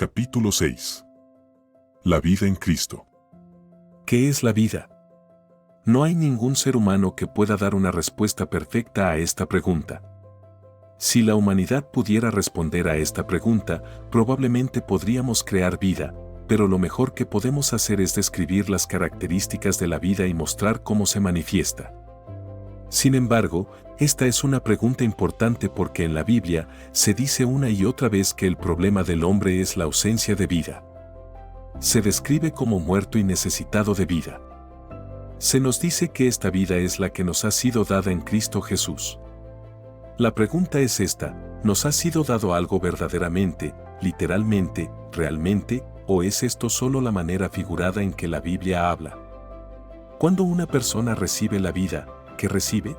Capítulo 6. La vida en Cristo. ¿Qué es la vida? No hay ningún ser humano que pueda dar una respuesta perfecta a esta pregunta. Si la humanidad pudiera responder a esta pregunta, probablemente podríamos crear vida, pero lo mejor que podemos hacer es describir las características de la vida y mostrar cómo se manifiesta. Sin embargo, esta es una pregunta importante porque en la Biblia se dice una y otra vez que el problema del hombre es la ausencia de vida. Se describe como muerto y necesitado de vida. Se nos dice que esta vida es la que nos ha sido dada en Cristo Jesús. La pregunta es esta: ¿nos ha sido dado algo verdaderamente, literalmente, realmente, o es esto solo la manera figurada en que la Biblia habla? Cuando una persona recibe la vida, ¿qué recibe?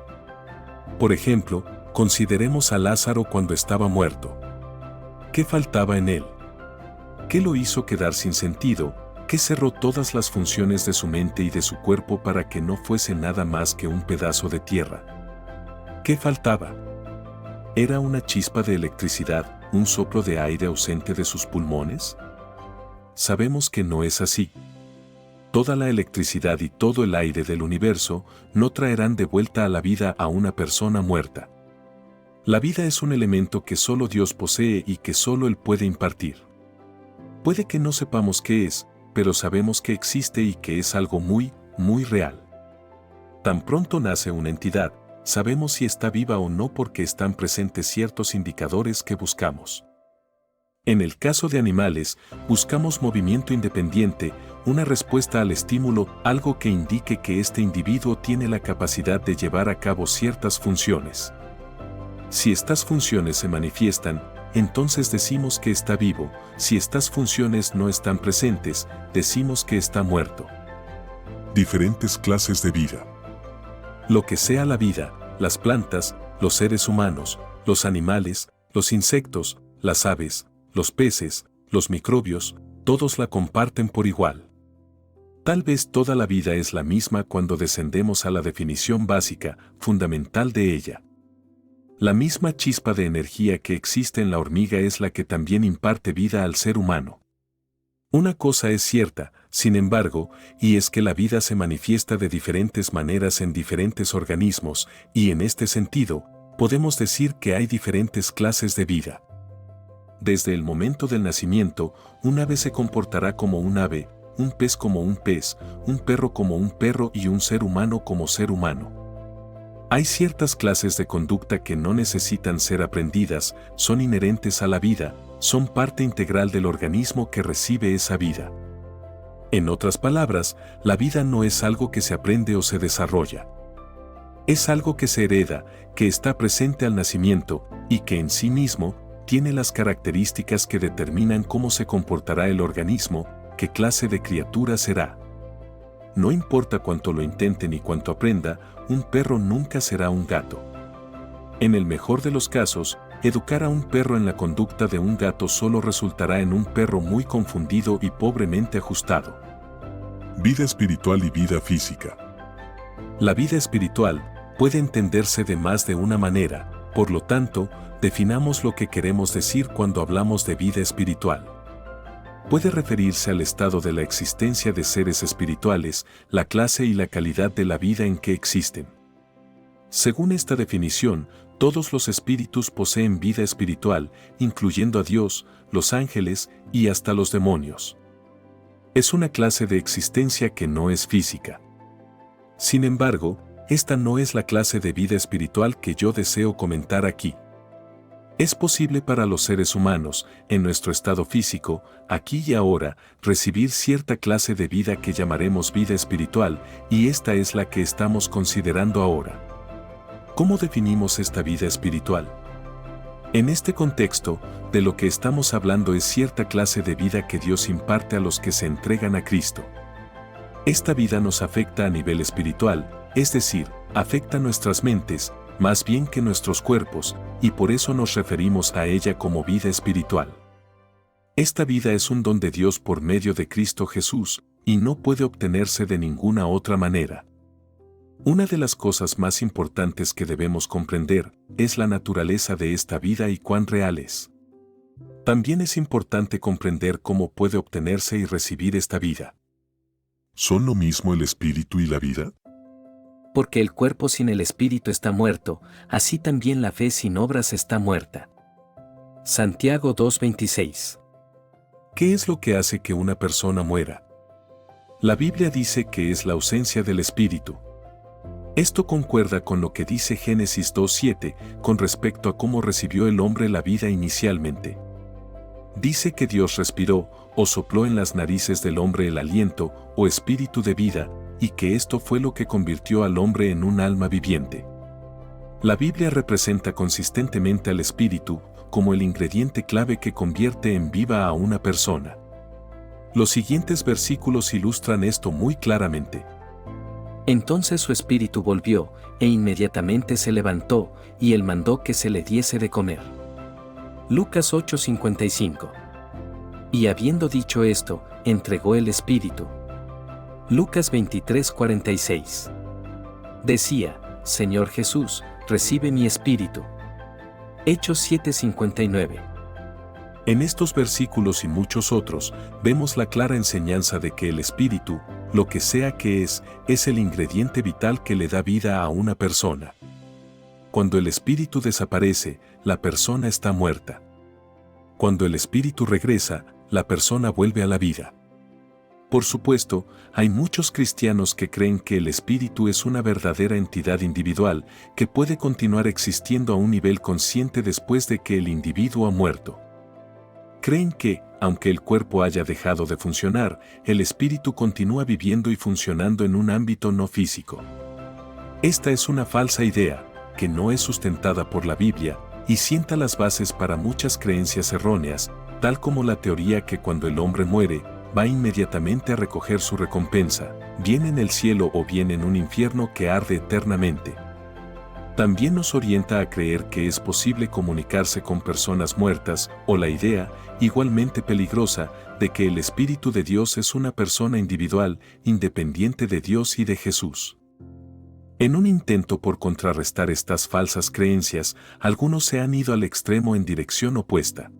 Por ejemplo, consideremos a Lázaro cuando estaba muerto. ¿Qué faltaba en él? ¿Qué lo hizo quedar sin sentido? ¿Qué cerró todas las funciones de su mente y de su cuerpo para que no fuese nada más que un pedazo de tierra? ¿Qué faltaba? ¿Era una chispa de electricidad, un soplo de aire ausente de sus pulmones? Sabemos que no es así. Toda la electricidad y todo el aire del universo no traerán de vuelta a la vida a una persona muerta. La vida es un elemento que solo Dios posee y que solo Él puede impartir. Puede que no sepamos qué es, pero sabemos que existe y que es algo muy, muy real. Tan pronto nace una entidad, sabemos si está viva o no porque están presentes ciertos indicadores que buscamos. En el caso de animales, buscamos movimiento independiente, una respuesta al estímulo, algo que indique que este individuo tiene la capacidad de llevar a cabo ciertas funciones. Si estas funciones se manifiestan, entonces decimos que está vivo. Si estas funciones no están presentes, decimos que está muerto. Diferentes clases de vida. Lo que sea la vida, las plantas, los seres humanos, los animales, los insectos, las aves, los peces, los microbios, todos la comparten por igual. Tal vez toda la vida es la misma cuando descendemos a la definición básica, fundamental de ella. La misma chispa de energía que existe en la hormiga es la que también imparte vida al ser humano. Una cosa es cierta, sin embargo, y es que la vida se manifiesta de diferentes maneras en diferentes organismos, y en este sentido, podemos decir que hay diferentes clases de vida. Desde el momento del nacimiento, un ave se comportará como un ave, un pez como un pez, un perro como un perro y un ser humano como ser humano. Hay ciertas clases de conducta que no necesitan ser aprendidas, son inherentes a la vida, son parte integral del organismo que recibe esa vida. En otras palabras, la vida no es algo que se aprende o se desarrolla. Es algo que se hereda, que está presente al nacimiento y que en sí mismo tiene las características que determinan cómo se comportará el organismo, qué clase de criatura será. No importa cuánto lo intente ni cuánto aprenda, un perro nunca será un gato. En el mejor de los casos, educar a un perro en la conducta de un gato solo resultará en un perro muy confundido y pobremente ajustado. Vida espiritual y vida física. La vida espiritual puede entenderse de más de una manera, por lo tanto, definamos lo que queremos decir cuando hablamos de vida espiritual. Puede referirse al estado de la existencia de seres espirituales, la clase y la calidad de la vida en que existen. Según esta definición, todos los espíritus poseen vida espiritual, incluyendo a Dios, los ángeles y hasta los demonios. Es una clase de existencia que no es física. Sin embargo, esta no es la clase de vida espiritual que yo deseo comentar aquí. Es posible para los seres humanos, en nuestro estado físico, aquí y ahora, recibir cierta clase de vida que llamaremos vida espiritual, y esta es la que estamos considerando ahora. ¿Cómo definimos esta vida espiritual? En este contexto, de lo que estamos hablando es cierta clase de vida que Dios imparte a los que se entregan a Cristo. Esta vida nos afecta a nivel espiritual, es decir, afecta nuestras mentes, más bien que nuestros cuerpos, y por eso nos referimos a ella como vida espiritual. Esta vida es un don de Dios por medio de Cristo Jesús, y no puede obtenerse de ninguna otra manera. Una de las cosas más importantes que debemos comprender es la naturaleza de esta vida y cuán real es. También es importante comprender cómo puede obtenerse y recibir esta vida. ¿Son lo mismo el espíritu y la vida? Porque el cuerpo sin el espíritu está muerto, así también la fe sin obras está muerta. Santiago 2:26. ¿Qué es lo que hace que una persona muera? La Biblia dice que es la ausencia del espíritu. Esto concuerda con lo que dice Génesis 2:7 con respecto a cómo recibió el hombre la vida inicialmente. Dice que Dios respiró o sopló en las narices del hombre el aliento o espíritu de vida, y que esto fue lo que convirtió al hombre en un alma viviente. La Biblia representa consistentemente al espíritu como el ingrediente clave que convierte en viva a una persona. Los siguientes versículos ilustran esto muy claramente. Entonces su espíritu volvió, e inmediatamente se levantó, y él mandó que se le diese de comer. Lucas 8:55. Y habiendo dicho esto, entregó el espíritu. Lucas 23:46. Decía, Señor Jesús, recibe mi espíritu. Hechos 7:59. En estos versículos y muchos otros, vemos la clara enseñanza de que el espíritu, lo que sea que es el ingrediente vital que le da vida a una persona. Cuando el espíritu desaparece, la persona está muerta. Cuando el espíritu regresa, la persona vuelve a la vida. Por supuesto, hay muchos cristianos que creen que el espíritu es una verdadera entidad individual que puede continuar existiendo a un nivel consciente después de que el individuo ha muerto. Creen que, aunque el cuerpo haya dejado de funcionar, el espíritu continúa viviendo y funcionando en un ámbito no físico. Esta es una falsa idea, que no es sustentada por la Biblia, y sienta las bases para muchas creencias erróneas, tal como la teoría que cuando el hombre muere, va inmediatamente a recoger su recompensa, bien en el cielo o bien en un infierno que arde eternamente. También nos orienta a creer que es posible comunicarse con personas muertas, o la idea, igualmente peligrosa, de que el Espíritu de Dios es una persona individual, independiente de Dios y de Jesús. En un intento por contrarrestar estas falsas creencias, algunos se han ido al extremo en dirección opuesta.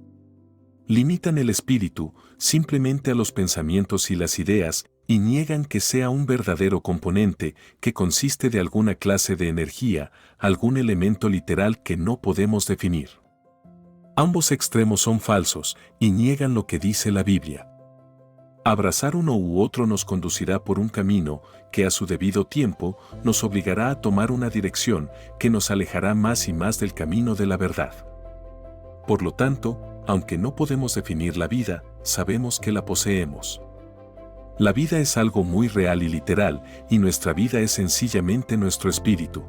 Limitan el espíritu simplemente a los pensamientos y las ideas, y niegan que sea un verdadero componente que consiste de alguna clase de energía, algún elemento literal que no podemos definir. Ambos extremos son falsos y niegan lo que dice la Biblia. Abrazar uno u otro nos conducirá por un camino que a su debido tiempo nos obligará a tomar una dirección que nos alejará más y más del camino de la verdad. Por lo tanto, aunque no podemos definir la vida, sabemos que la poseemos. La vida es algo muy real y literal, y nuestra vida es sencillamente nuestro espíritu.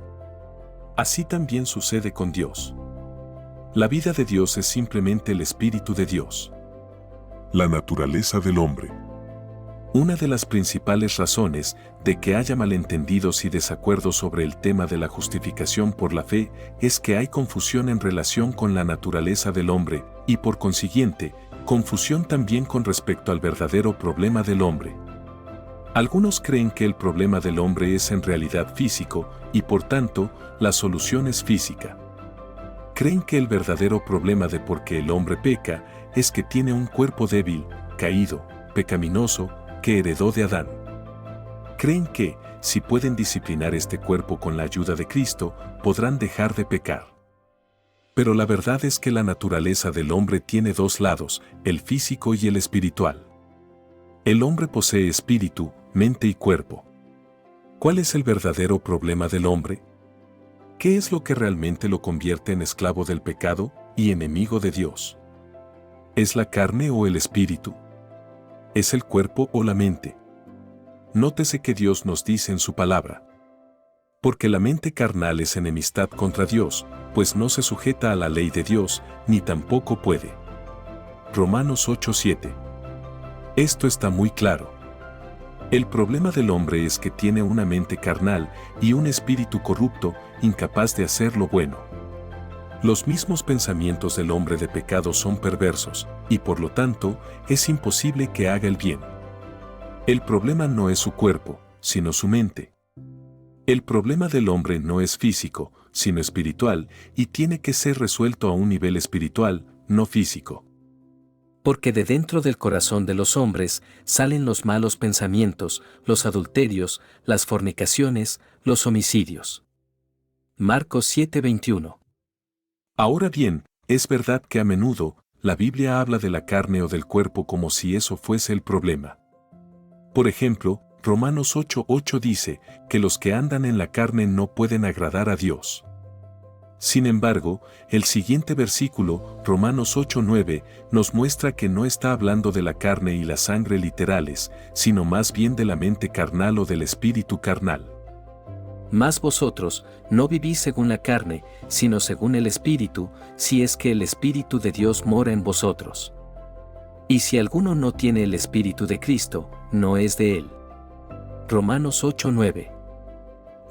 Así también sucede con Dios. La vida de Dios es simplemente el Espíritu de Dios. La naturaleza del hombre. Una de las principales razones de que haya malentendidos y desacuerdos sobre el tema de la justificación por la fe es que hay confusión en relación con la naturaleza del hombre y, por consiguiente, confusión también con respecto al verdadero problema del hombre. Algunos creen que el problema del hombre es en realidad físico y, por tanto, la solución es física. Creen que el verdadero problema de por qué el hombre peca es que tiene un cuerpo débil, caído, pecaminoso, que heredó de Adán. Creen que, si pueden disciplinar este cuerpo con la ayuda de Cristo, podrán dejar de pecar. Pero la verdad es que la naturaleza del hombre tiene dos lados, el físico y el espiritual. El hombre posee espíritu, mente y cuerpo. ¿Cuál es el verdadero problema del hombre? ¿Qué es lo que realmente lo convierte en esclavo del pecado y enemigo de Dios? ¿Es la carne o el espíritu? ¿Es el cuerpo o la mente? Nótese que Dios nos dice en su palabra: porque la mente carnal es enemistad contra Dios, pues no se sujeta a la ley de Dios, ni tampoco puede. Romanos 8:7. Esto está muy claro. El problema del hombre es que tiene una mente carnal y un espíritu corrupto, incapaz de hacer lo bueno. Los mismos pensamientos del hombre de pecado son perversos, y por lo tanto, es imposible que haga el bien. El problema no es su cuerpo, sino su mente. El problema del hombre no es físico, sino espiritual, y tiene que ser resuelto a un nivel espiritual, no físico. Porque de dentro del corazón de los hombres salen los malos pensamientos, los adulterios, las fornicaciones, los homicidios. Marcos 7:21. Ahora bien, es verdad que a menudo, la Biblia habla de la carne o del cuerpo como si eso fuese el problema. Por ejemplo, Romanos 8:8 dice que los que andan en la carne no pueden agradar a Dios. Sin embargo, el siguiente versículo, Romanos 8:9, nos muestra que no está hablando de la carne y la sangre literales, sino más bien de la mente carnal o del espíritu carnal. Mas vosotros no vivís según la carne, sino según el Espíritu, si es que el Espíritu de Dios mora en vosotros. Y si alguno no tiene el Espíritu de Cristo, no es de él. Romanos 8:9.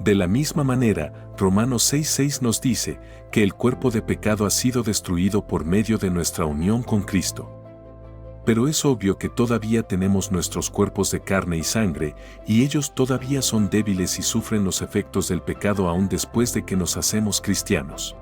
De la misma manera, Romanos 6:6 nos dice que el cuerpo de pecado ha sido destruido por medio de nuestra unión con Cristo. Pero es obvio que todavía tenemos nuestros cuerpos de carne y sangre, y ellos todavía son débiles y sufren los efectos del pecado aún después de que nos hacemos cristianos.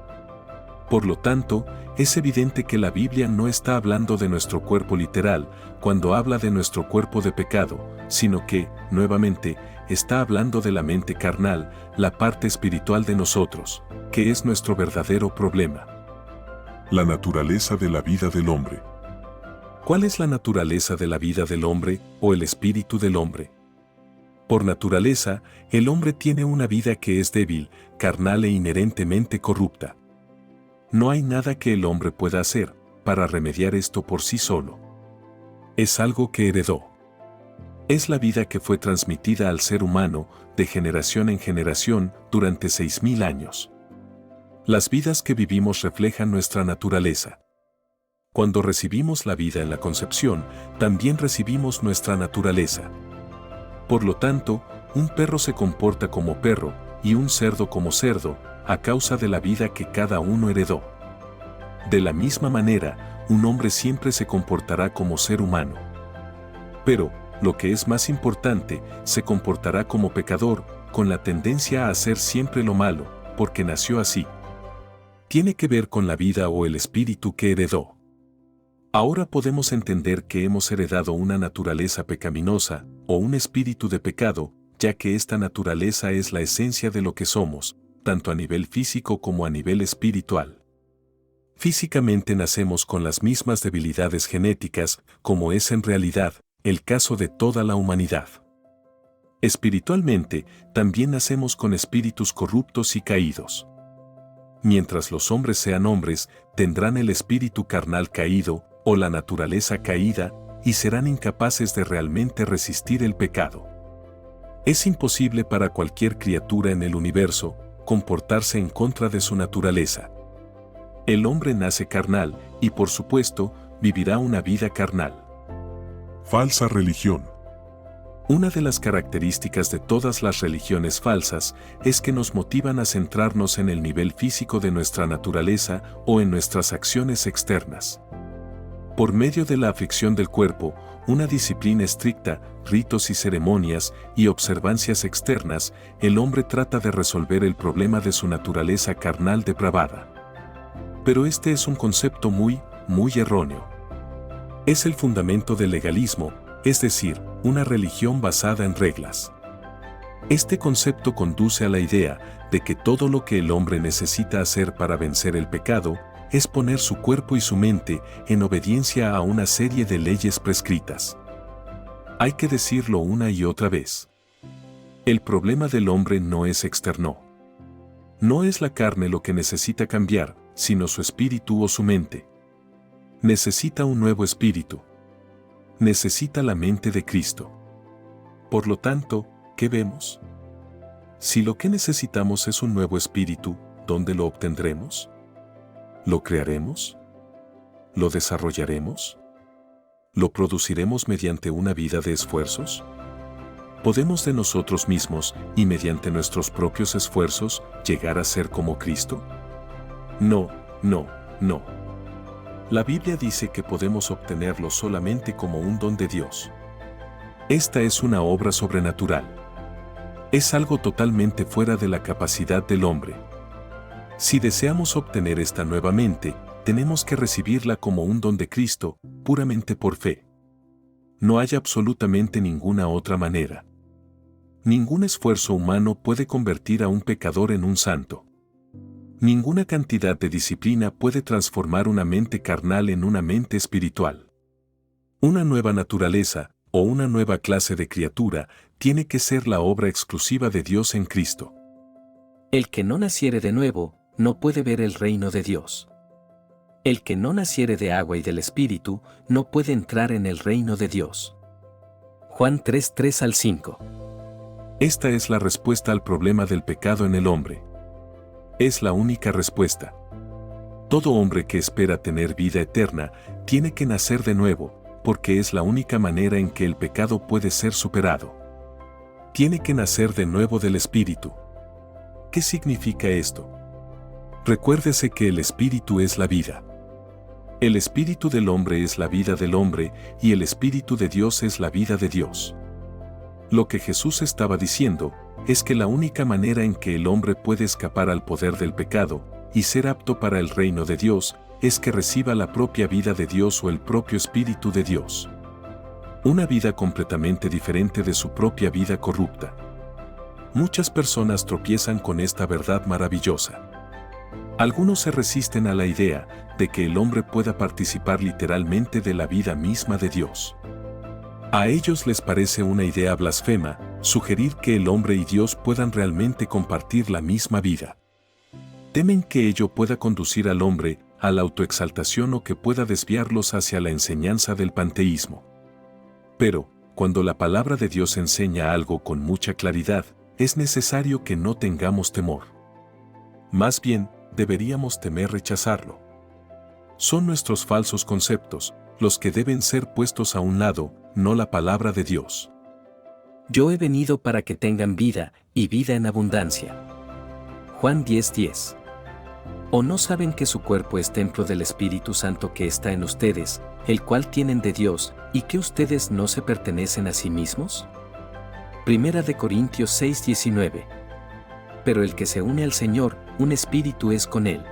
Por lo tanto, es evidente que la Biblia no está hablando de nuestro cuerpo literal cuando habla de nuestro cuerpo de pecado, sino que, nuevamente, está hablando de la mente carnal, la parte espiritual de nosotros, que es nuestro verdadero problema. La naturaleza de la vida del hombre. ¿Cuál es la naturaleza de la vida del hombre o el espíritu del hombre? Por naturaleza, el hombre tiene una vida que es débil, carnal e inherentemente corrupta. No hay nada que el hombre pueda hacer para remediar esto por sí solo. Es algo que heredó. Es la vida que fue transmitida al ser humano de generación en generación durante 6.000 años. Las vidas que vivimos reflejan nuestra naturaleza. Cuando recibimos la vida en la concepción, también recibimos nuestra naturaleza. Por lo tanto, un perro se comporta como perro y un cerdo como cerdo, a causa de la vida que cada uno heredó. De la misma manera, un hombre siempre se comportará como ser humano. Pero, lo que es más importante, se comportará como pecador, con la tendencia a hacer siempre lo malo, porque nació así. Tiene que ver con la vida o el espíritu que heredó. Ahora podemos entender que hemos heredado una naturaleza pecaminosa, o un espíritu de pecado, ya que esta naturaleza es la esencia de lo que somos, tanto a nivel físico como a nivel espiritual. Físicamente nacemos con las mismas debilidades genéticas, como es en realidad el caso de toda la humanidad. Espiritualmente, también nacemos con espíritus corruptos y caídos. Mientras los hombres sean hombres, tendrán el espíritu carnal caído, o la naturaleza caída, y serán incapaces de realmente resistir el pecado. Es imposible para cualquier criatura en el universo comportarse en contra de su naturaleza. El hombre nace carnal, y por supuesto, vivirá una vida carnal. Falsa religión. Una de las características de todas las religiones falsas es que nos motivan a centrarnos en el nivel físico de nuestra naturaleza o en nuestras acciones externas. Por medio de la aflicción del cuerpo, una disciplina estricta, ritos y ceremonias y observancias externas, el hombre trata de resolver el problema de su naturaleza carnal depravada. Pero este es un concepto muy erróneo. Es el fundamento del legalismo, es decir, una religión basada en reglas. Este concepto conduce a la idea de que todo lo que el hombre necesita hacer para vencer el pecado es poner su cuerpo y su mente en obediencia a una serie de leyes prescritas. Hay que decirlo una y otra vez. El problema del hombre no es externo. No es la carne lo que necesita cambiar, sino su espíritu o su mente. Necesita un nuevo espíritu. Necesita la mente de Cristo. Por lo tanto, ¿qué vemos? Si lo que necesitamos es un nuevo espíritu, ¿dónde lo obtendremos? ¿Lo crearemos? ¿Lo desarrollaremos? ¿Lo produciremos mediante una vida de esfuerzos? ¿Podemos de nosotros mismos y mediante nuestros propios esfuerzos llegar a ser como Cristo? No. La Biblia dice que podemos obtenerlo solamente como un don de Dios. Esta es una obra sobrenatural. Es algo totalmente fuera de la capacidad del hombre. Si deseamos obtener esta nueva mente, tenemos que recibirla como un don de Cristo, puramente por fe. No hay absolutamente ninguna otra manera. Ningún esfuerzo humano puede convertir a un pecador en un santo. Ninguna cantidad de disciplina puede transformar una mente carnal en una mente espiritual. Una nueva naturaleza, o una nueva clase de criatura, tiene que ser la obra exclusiva de Dios en Cristo. El que no naciere de nuevo, no puede ver el reino de Dios. El que no naciere de agua y del Espíritu, no puede entrar en el reino de Dios. Juan 3:3-5. Esta es la respuesta al problema del pecado en el hombre. Es la única respuesta. Todo hombre que espera tener vida eterna, tiene que nacer de nuevo, porque es la única manera en que el pecado puede ser superado. Tiene que nacer de nuevo del Espíritu. ¿Qué significa esto? Recuérdese que el Espíritu es la vida. El Espíritu del hombre es la vida del hombre, y el Espíritu de Dios es la vida de Dios. Lo que Jesús estaba diciendo es que la única manera en que el hombre puede escapar al poder del pecado y ser apto para el reino de Dios es que reciba la propia vida de Dios o el propio Espíritu de Dios. Una vida completamente diferente de su propia vida corrupta. Muchas personas tropiezan con esta verdad maravillosa. Algunos se resisten a la idea de que el hombre pueda participar literalmente de la vida misma de Dios. A ellos les parece una idea blasfema sugerir que el hombre y Dios puedan realmente compartir la misma vida. Temen que ello pueda conducir al hombre a la autoexaltación o que pueda desviarlos hacia la enseñanza del panteísmo. Pero, cuando la palabra de Dios enseña algo con mucha claridad, es necesario que no tengamos temor. Más bien, deberíamos temer rechazarlo. Son nuestros falsos conceptos los que deben ser puestos a un lado, no la palabra de Dios. Yo he venido para que tengan vida, y vida en abundancia. Juan 10:10. ¿O no saben que su cuerpo es templo del Espíritu Santo que está en ustedes, el cual tienen de Dios, y que ustedes no se pertenecen a sí mismos? Primera de Corintios 6:19. Pero el que se une al Señor, un espíritu es con él.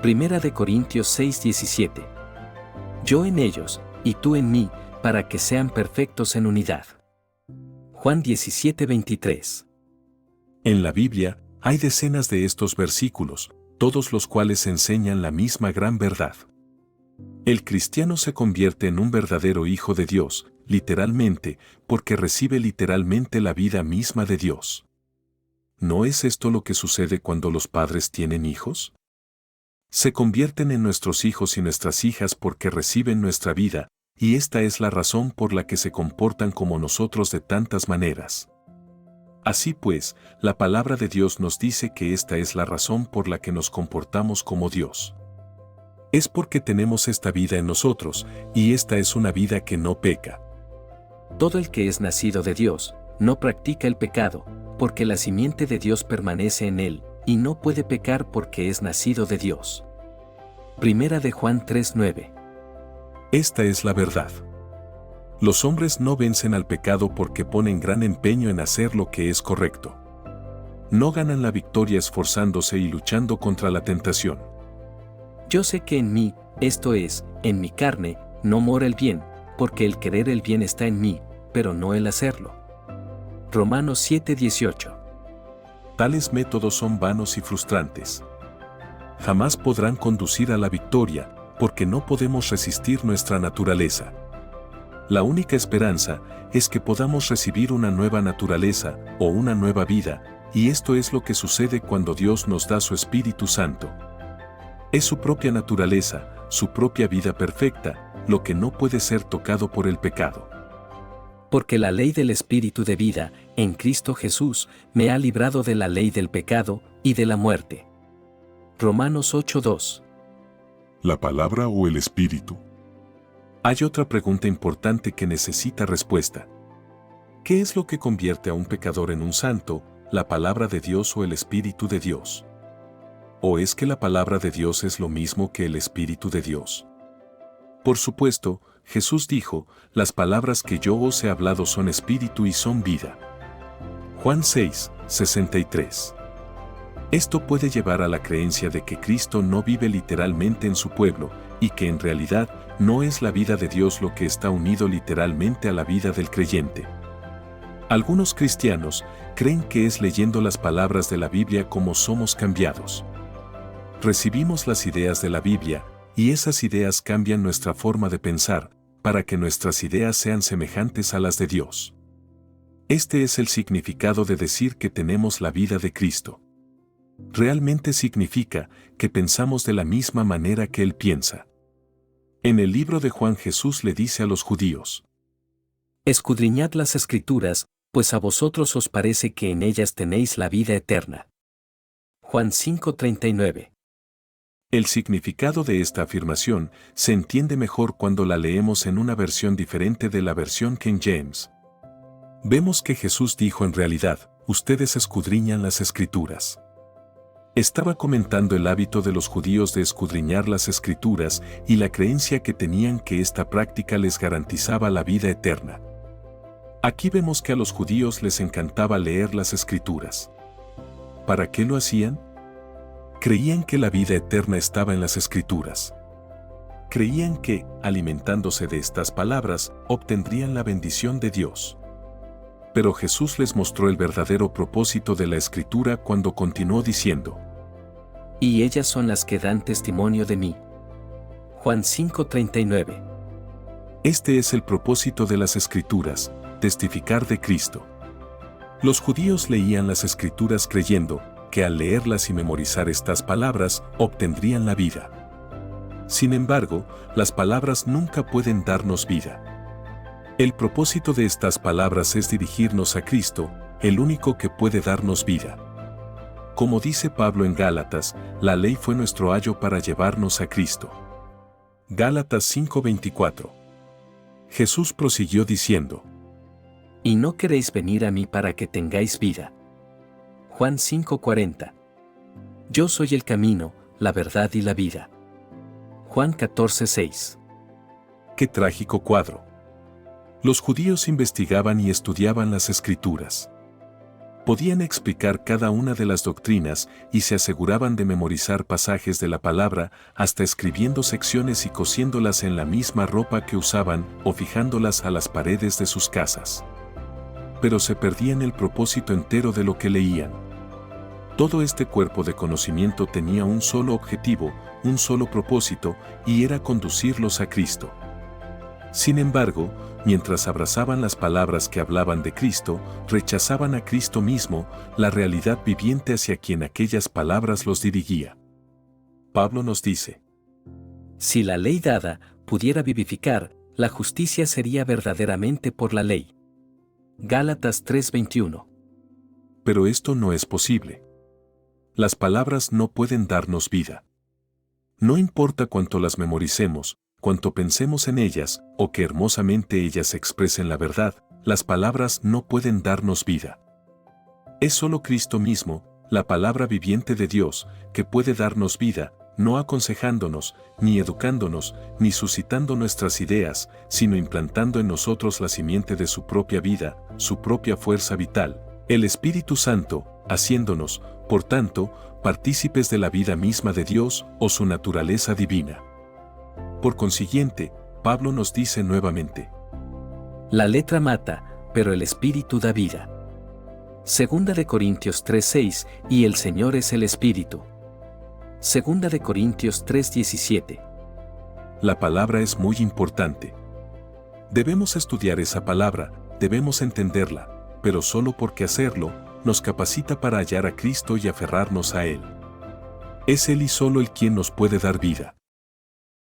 Primera de Corintios 6:17. Yo en ellos, y tú en mí, para que sean perfectos en unidad. Juan 17:23. En la Biblia, hay decenas de estos versículos, todos los cuales enseñan la misma gran verdad. El cristiano se convierte en un verdadero hijo de Dios, literalmente, porque recibe literalmente la vida misma de Dios. ¿No es esto lo que sucede cuando los padres tienen hijos? Se convierten en nuestros hijos y nuestras hijas porque reciben nuestra vida, y esta es la razón por la que se comportan como nosotros de tantas maneras. Así pues, la palabra de Dios nos dice que esta es la razón por la que nos comportamos como Dios. Es porque tenemos esta vida en nosotros, y esta es una vida que no peca. Todo el que es nacido de Dios, no practica el pecado, porque la simiente de Dios permanece en él, y no puede pecar porque es nacido de Dios. Primera de Juan 3:9. Esta es la verdad. Los hombres no vencen al pecado porque ponen gran empeño en hacer lo que es correcto. No ganan la victoria esforzándose y luchando contra la tentación. Yo sé que en mí, esto es, en mi carne, no mora el bien, porque el querer el bien está en mí, pero no el hacerlo. Romanos 7:18. Tales métodos son vanos y frustrantes. Jamás podrán conducir a la victoria, porque no podemos resistir nuestra naturaleza. La única esperanza es que podamos recibir una nueva naturaleza o una nueva vida, y esto es lo que sucede cuando Dios nos da su Espíritu Santo. Es su propia naturaleza, su propia vida perfecta, lo que no puede ser tocado por el pecado. Porque la ley del Espíritu de vida, en Cristo Jesús, me ha librado de la ley del pecado y de la muerte. Romanos 8:2. ¿La palabra o el Espíritu? Hay otra pregunta importante que necesita respuesta. ¿Qué es lo que convierte a un pecador en un santo, la palabra de Dios o el Espíritu de Dios? ¿O es que la palabra de Dios es lo mismo que el Espíritu de Dios? Por supuesto, Jesús dijo, las palabras que yo os he hablado son espíritu y son vida. Juan 6:63. Esto puede llevar a la creencia de que Cristo no vive literalmente en su pueblo, y que en realidad no es la vida de Dios lo que está unido literalmente a la vida del creyente. Algunos cristianos creen que es leyendo las palabras de la Biblia como somos cambiados. Recibimos las ideas de la Biblia, y esas ideas cambian nuestra forma de pensar, para que nuestras ideas sean semejantes a las de Dios. Este es el significado de decir que tenemos la vida de Cristo. Realmente significa que pensamos de la misma manera que Él piensa. En el libro de Juan, Jesús le dice a los judíos: Escudriñad las Escrituras, pues a vosotros os parece que en ellas tenéis la vida eterna. Juan 5:39. El significado de esta afirmación se entiende mejor cuando la leemos en una versión diferente de la versión King James. Vemos que Jesús dijo en realidad: ustedes escudriñan las Escrituras. Estaba comentando el hábito de los judíos de escudriñar las Escrituras y la creencia que tenían que esta práctica les garantizaba la vida eterna. Aquí vemos que a los judíos les encantaba leer las Escrituras. ¿Para qué lo hacían? Creían que la vida eterna estaba en las Escrituras. Creían que, alimentándose de estas palabras, obtendrían la bendición de Dios. Pero Jesús les mostró el verdadero propósito de la Escritura cuando continuó diciendo: y ellas son las que dan testimonio de mí. Juan 5:39. Este es el propósito de las Escrituras, testificar de Cristo. Los judíos leían las Escrituras creyendo que al leerlas y memorizar estas palabras obtendrían la vida. Sin embargo, las palabras nunca pueden darnos vida. El propósito de estas palabras es dirigirnos a Cristo, el único que puede darnos vida. Como dice Pablo en Gálatas, la ley fue nuestro ayo para llevarnos a Cristo. Gálatas 5:24. Jesús prosiguió diciendo: y no queréis venir a mí para que tengáis vida. Juan 5:40. Yo soy el camino, la verdad y la vida. Juan 14:6. ¡Qué trágico cuadro! Los judíos investigaban y estudiaban las Escrituras. Podían explicar cada una de las doctrinas y se aseguraban de memorizar pasajes de la palabra, hasta escribiendo secciones y cosiéndolas en la misma ropa que usaban o fijándolas a las paredes de sus casas. Pero se perdían el propósito entero de lo que leían. Todo este cuerpo de conocimiento tenía un solo objetivo, un solo propósito, y era conducirlos a Cristo. Sin embargo, mientras abrazaban las palabras que hablaban de Cristo, rechazaban a Cristo mismo, la realidad viviente hacia quien aquellas palabras los dirigía. Pablo nos dice: si la ley dada pudiera vivificar, la justicia sería verdaderamente por la ley. Gálatas 3:21. Pero esto no es posible. Las palabras no pueden darnos vida. No importa cuánto las memoricemos, cuanto pensemos en ellas, o que hermosamente ellas expresen la verdad, las palabras no pueden darnos vida. Es solo Cristo mismo, la palabra viviente de Dios, que puede darnos vida, no aconsejándonos, ni educándonos, ni suscitando nuestras ideas, sino implantando en nosotros la simiente de su propia vida, su propia fuerza vital, el Espíritu Santo, haciéndonos, por tanto, partícipes de la vida misma de Dios o su naturaleza divina. Por consiguiente, Pablo nos dice nuevamente: la letra mata, pero el Espíritu da vida. 2 Corintios 3:6, y el Señor es el Espíritu. 2 Corintios 3:17. La palabra es muy importante. Debemos estudiar esa palabra, debemos entenderla, pero solo porque hacerlo nos capacita para hallar a Cristo y aferrarnos a Él. Es Él y solo Él quien nos puede dar vida.